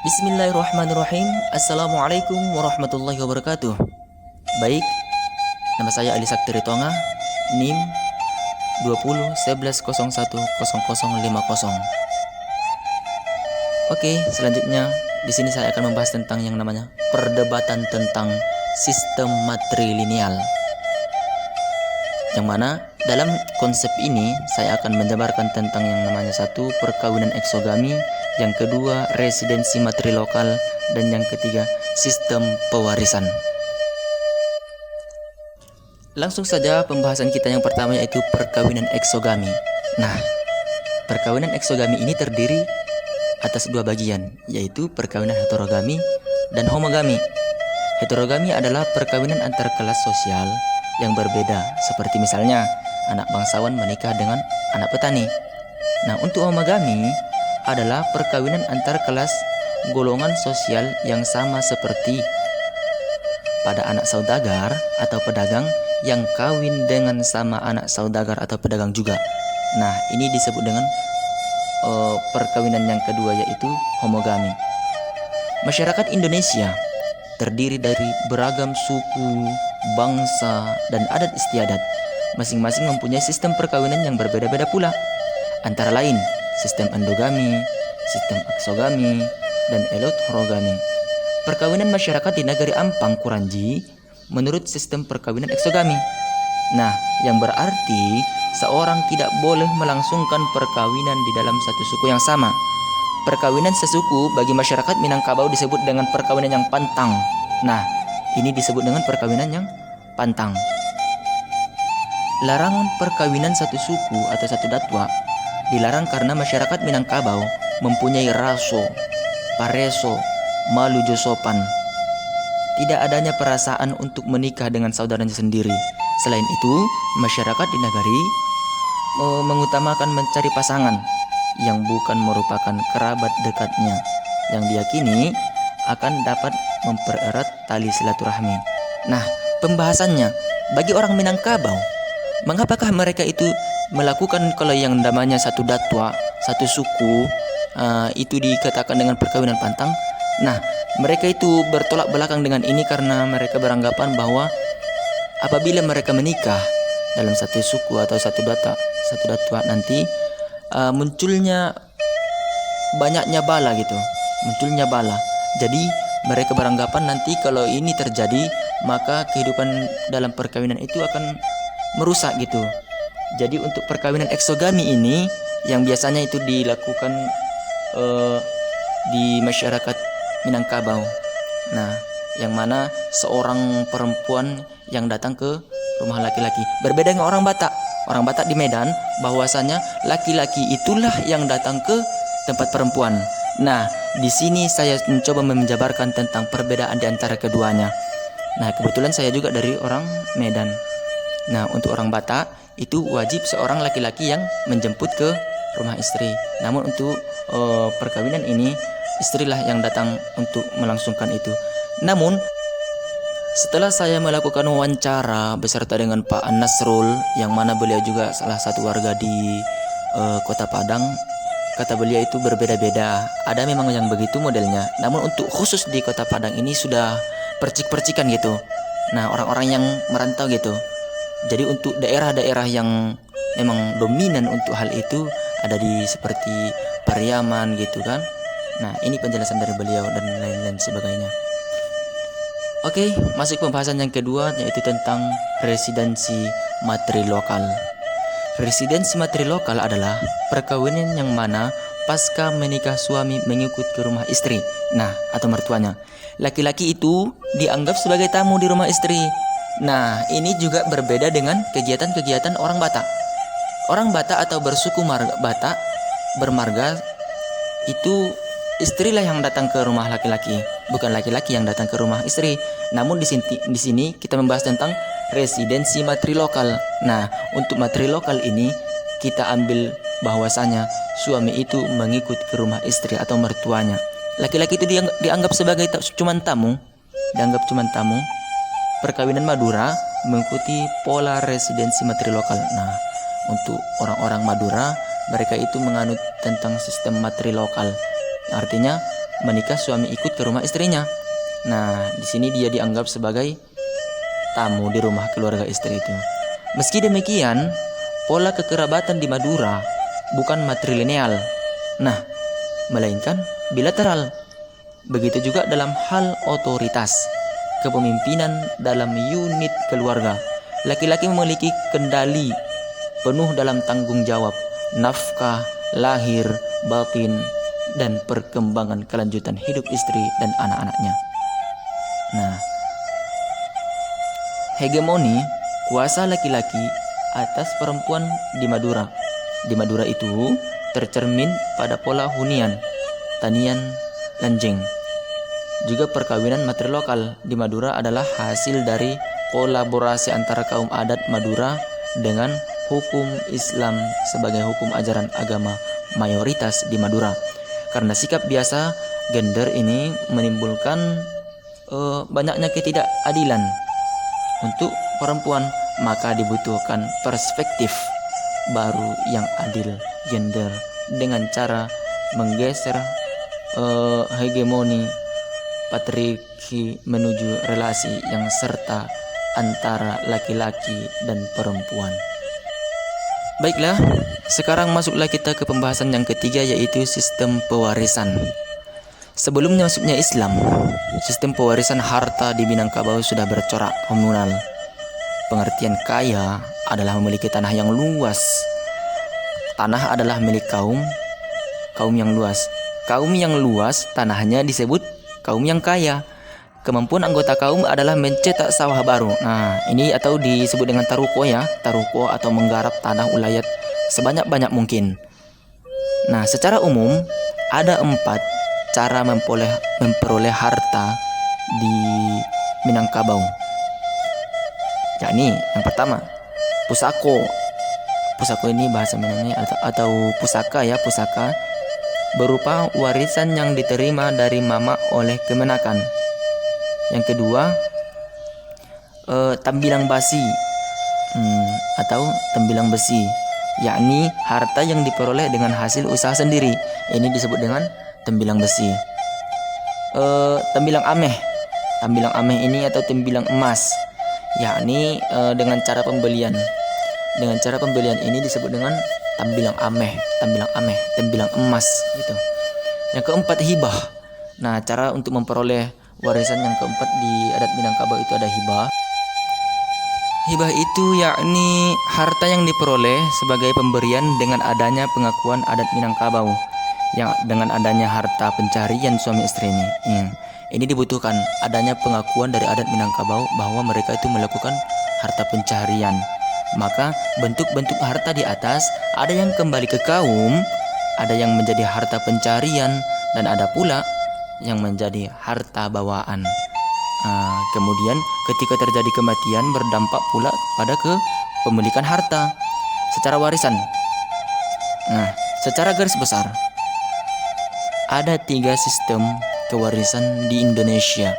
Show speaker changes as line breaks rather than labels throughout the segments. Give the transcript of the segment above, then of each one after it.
Bismillahirrahmanirrahim. Assalamualaikum warahmatullahi wabarakatuh. Baik, nama saya Ali Sakti Ritonga, NIM 2011010050. Oke, selanjutnya di sini saya akan membahas tentang yang namanya perdebatan tentang sistem matrilineal. Yang mana dalam konsep ini saya akan menjabarkan tentang yang namanya satu, perkawinan eksogami, yang kedua residensi matrilokal, dan yang ketiga sistem pewarisan. Langsung saja pembahasan kita yang pertama, yaitu perkawinan eksogami. Nah, perkawinan eksogami ini terdiri atas dua bagian, yaitu perkawinan heterogami dan homogami. Heterogami adalah perkawinan antar kelas sosial yang berbeda, seperti misalnya anak bangsawan menikah dengan anak petani. Nah, untuk homogami adalah perkawinan antar kelas golongan sosial yang sama, seperti pada anak saudagar atau pedagang yang kawin dengan sama anak saudagar atau pedagang juga. Nah, ini disebut dengan perkawinan yang kedua, yaitu homogami. Masyarakat Indonesia terdiri dari beragam suku, bangsa, dan adat istiadat. Masing-masing mempunyai sistem perkawinan yang berbeda-beda pula, antara lain sistem endogami, sistem eksogami, dan heterogami. Perkawinan masyarakat di negeri Ampang, Kuranji menurut sistem perkawinan eksogami. Nah, yang berarti seorang tidak boleh melangsungkan perkawinan di dalam satu suku yang sama. Perkawinan sesuku bagi masyarakat Minangkabau disebut dengan perkawinan yang pantang. Nah, ini disebut dengan perkawinan yang pantang. Larangan perkawinan satu suku atau satu datwa dilarang karena masyarakat Minangkabau mempunyai raso, pareso, malu josopan. Tidak adanya perasaan untuk menikah dengan saudaranya sendiri. Selain itu, masyarakat di negeri mengutamakan mencari pasangan yang bukan merupakan kerabat dekatnya, yang diyakini akan dapat mempererat tali silaturahmi. Nah, pembahasannya, bagi orang Minangkabau, mengapakah mereka itu melakukan kalau yang namanya satu datwa, satu suku, itu dikatakan dengan perkawinan pantang? Nah, mereka itu bertolak belakang dengan ini karena mereka beranggapan bahwa apabila mereka menikah dalam satu suku atau satu datwa nanti munculnya banyaknya bala gitu, munculnya bala. Jadi mereka beranggapan nanti kalau ini terjadi, maka kehidupan dalam perkawinan itu akan merusak gitu. Jadi untuk perkawinan eksogami ini yang biasanya itu dilakukan di masyarakat Minangkabau. Nah, yang mana seorang perempuan yang datang ke rumah laki-laki. Berbeda dengan orang Batak. Orang Batak di Medan bahwasanya laki-laki itulah yang datang ke tempat perempuan. Nah, di sini saya mencoba menjabarkan tentang perbedaan di antara keduanya. Nah, kebetulan saya juga dari orang Medan. Nah, untuk orang Batak itu wajib seorang laki-laki yang menjemput ke rumah istri. Namun untuk perkawinan ini, istrilah yang datang untuk melangsungkan itu. Namun setelah saya melakukan wawancara beserta dengan Pak Nasrul, yang mana beliau juga salah satu warga di Kota Padang, kata beliau itu berbeda-beda. Ada memang yang begitu modelnya. Namun untuk khusus di Kota Padang ini sudah percik-percikan gitu. Nah, orang-orang yang merantau gitu. Jadi untuk daerah-daerah yang memang dominan untuk hal itu ada di seperti Pariaman gitu kan. Nah, ini penjelasan dari beliau dan lain-lain sebagainya. Oke, masuk pembahasan yang kedua, yaitu tentang residensi matrilokal. Residensi matrilokal adalah perkawinan yang mana pasca menikah suami mengikut ke rumah istri, nah, atau mertuanya. Laki-laki itu dianggap sebagai tamu di rumah istri. Nah, ini juga berbeda dengan kegiatan-kegiatan orang Batak. Orang Batak atau bersuku Batak bermarga itu istrilah yang datang ke rumah laki-laki, bukan laki-laki yang datang ke rumah istri. Namun di sini kita membahas tentang residensi matrilokal. Nah, untuk matrilokal ini kita ambil bahwasanya suami itu mengikut ke rumah istri atau mertuanya. Laki-laki itu dianggap sebagai cuman tamu, dianggap cuman tamu. Perkawinan Madura mengikuti pola residensi matrilokal. Nah, untuk orang-orang Madura, mereka itu menganut tentang sistem matrilokal. Artinya menikah suami ikut ke rumah istrinya. Nah, di sini dia dianggap sebagai tamu di rumah keluarga istri itu. Meski demikian, pola kekerabatan di Madura bukan matrilineal. Nah, melainkan bilateral. Begitu juga dalam hal otoritas, kepemimpinan dalam unit keluarga. Laki-laki memiliki kendali penuh dalam tanggung jawab, nafkah, lahir, batin, dan perkembangan kelanjutan hidup istri dan anak-anaknya. Nah, hegemoni kuasa laki-laki atas perempuan di Madura. Di Madura itu tercermin pada pola hunian, tanian, lanjeng. Juga perkawinan materi lokal di Madura adalah hasil dari kolaborasi antara kaum adat Madura dengan hukum Islam sebagai hukum ajaran agama mayoritas di Madura. Karena sikap biasa gender ini menimbulkan banyaknya ketidakadilan untuk perempuan, maka dibutuhkan perspektif baru yang adil gender dengan cara menggeser hegemoni patriarki menuju relasi yang serta antara laki-laki dan perempuan. Baiklah, sekarang masuklah kita ke pembahasan yang ketiga, yaitu sistem pewarisan. Sebelumnya masuknya Islam, sistem pewarisan harta di Minangkabau sudah bercorak komunal. Pengertian kaya adalah memiliki tanah yang luas. Tanah adalah milik kaum yang luas. Kaum yang luas tanahnya disebut kaum yang kaya. Kemampuan anggota kaum adalah mencetak sawah baru. Nah, ini atau disebut dengan taruko ya, taruko atau menggarap tanah ulayat sebanyak-banyak mungkin. Nah, secara umum ada 4 cara memperoleh harta di Minangkabau. Yakni yang pertama, pusako. Pusako ini bahasa Minangnya atau pusaka ya, pusaka berupa warisan yang diterima dari mama oleh kemenakan. Yang kedua, tambilang basi atau tembilang besi, yakni harta yang diperoleh dengan hasil usaha sendiri. Ini disebut dengan tembilang besi. Tembilang ameh ini atau tembilang emas, yakni dengan cara pembelian. Dengan cara pembelian ini disebut dengan tembilang tembilang emas gitu. Yang keempat, hibah. Nah, cara untuk memperoleh warisan yang keempat di adat Minangkabau itu ada hibah. Hibah itu yakni harta yang diperoleh sebagai pemberian dengan adanya pengakuan adat Minangkabau, yang dengan adanya harta pencarian suami istri ini. Ini dibutuhkan adanya pengakuan dari adat Minangkabau bahwa mereka itu melakukan harta pencarian. Maka bentuk-bentuk harta di atas ada yang kembali ke kaum, ada yang menjadi harta pencarian, dan ada pula yang menjadi harta bawaan. Kemudian ketika terjadi kematian berdampak pula pada kepemilikan harta secara warisan. Nah, secara garis besar ada 3 sistem kewarisan di Indonesia.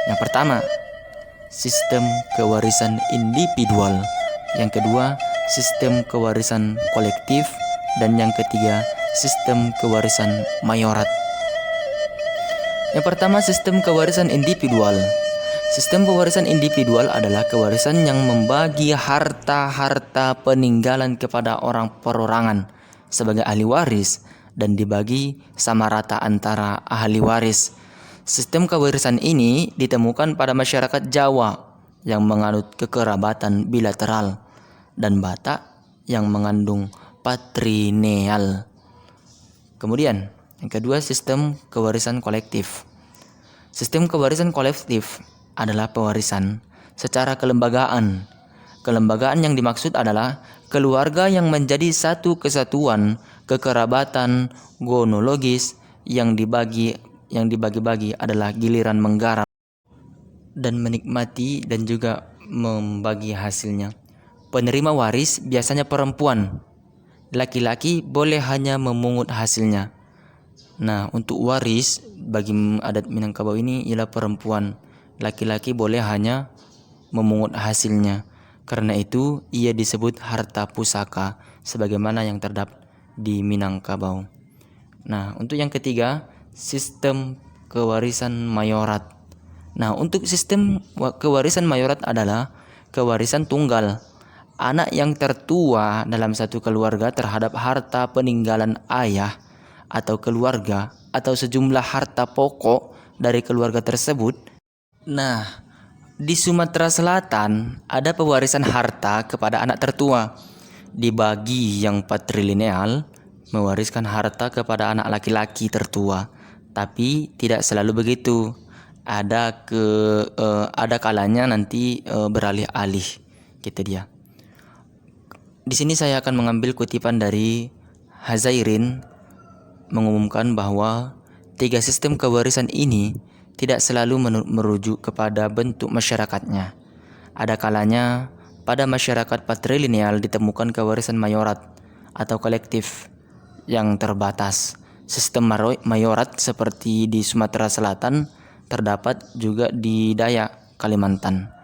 Yang pertama, sistem kewarisan individual. Yang kedua, sistem kewarisan kolektif. Dan yang ketiga, sistem kewarisan mayorat. Yang pertama, sistem kewarisan individual. Sistem pewarisan individual adalah kewarisan yang membagi harta-harta peninggalan kepada orang perorangan sebagai ahli waris dan dibagi sama rata antara ahli waris. Sistem kewarisan ini ditemukan pada masyarakat Jawa yang menganut kekerabatan bilateral dan Batak yang mengandung patrilineal. Kemudian, yang kedua, sistem kewarisan kolektif. Sistem kewarisan kolektif adalah pewarisan secara kelembagaan. Kelembagaan yang dimaksud adalah keluarga yang menjadi satu kesatuan kekerabatan gonologis yang dibagi-bagi adalah giliran menggarap dan menikmati dan juga membagi hasilnya. Penerima waris biasanya perempuan. Laki-laki boleh hanya memungut hasilnya. Nah, untuk waris bagi adat Minangkabau ini ialah perempuan. Laki-laki boleh hanya memungut hasilnya. Karena itu ia disebut harta pusaka sebagaimana yang terdapat di Minangkabau. Nah, untuk yang ketiga, sistem kewarisan mayorat. Nah, untuk sistem kewarisan mayorat adalah kewarisan tunggal. Anak yang tertua dalam satu keluarga terhadap harta peninggalan ayah atau keluarga atau sejumlah harta pokok dari keluarga tersebut. Nah, di Sumatera Selatan ada pewarisan harta kepada anak tertua. Dibagi yang patrilineal, mewariskan harta kepada anak laki-laki tertua. Tapi tidak selalu begitu. Ada kalanya nanti beralih-alih, gitu dia. Di sini saya akan mengambil kutipan dari Hazairin mengumumkan bahwa 3 sistem kewarisan ini tidak selalu merujuk kepada bentuk masyarakatnya. Ada kalanya pada masyarakat patrilineal ditemukan kewarisan mayorat atau kolektif yang terbatas. Sistem mayorat seperti di Sumatera Selatan terdapat juga di Dayak, Kalimantan.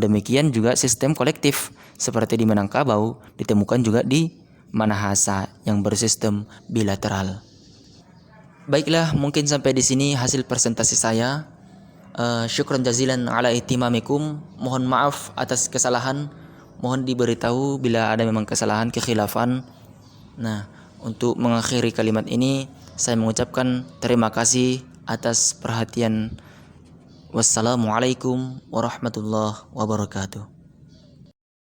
Demikian juga sistem kolektif seperti di Minangkabau ditemukan juga di Manahasa yang bersistem bilateral. Baiklah, mungkin sampai di sini hasil presentasi saya. Syukran jazilan ala ihtimamikum. Mohon maaf atas kesalahan. Mohon diberitahu bila ada memang kesalahan, kekhilafan. Nah, untuk mengakhiri kalimat ini, saya mengucapkan terima kasih atas perhatian. Wassalamualaikum warahmatullahi wabarakatuh.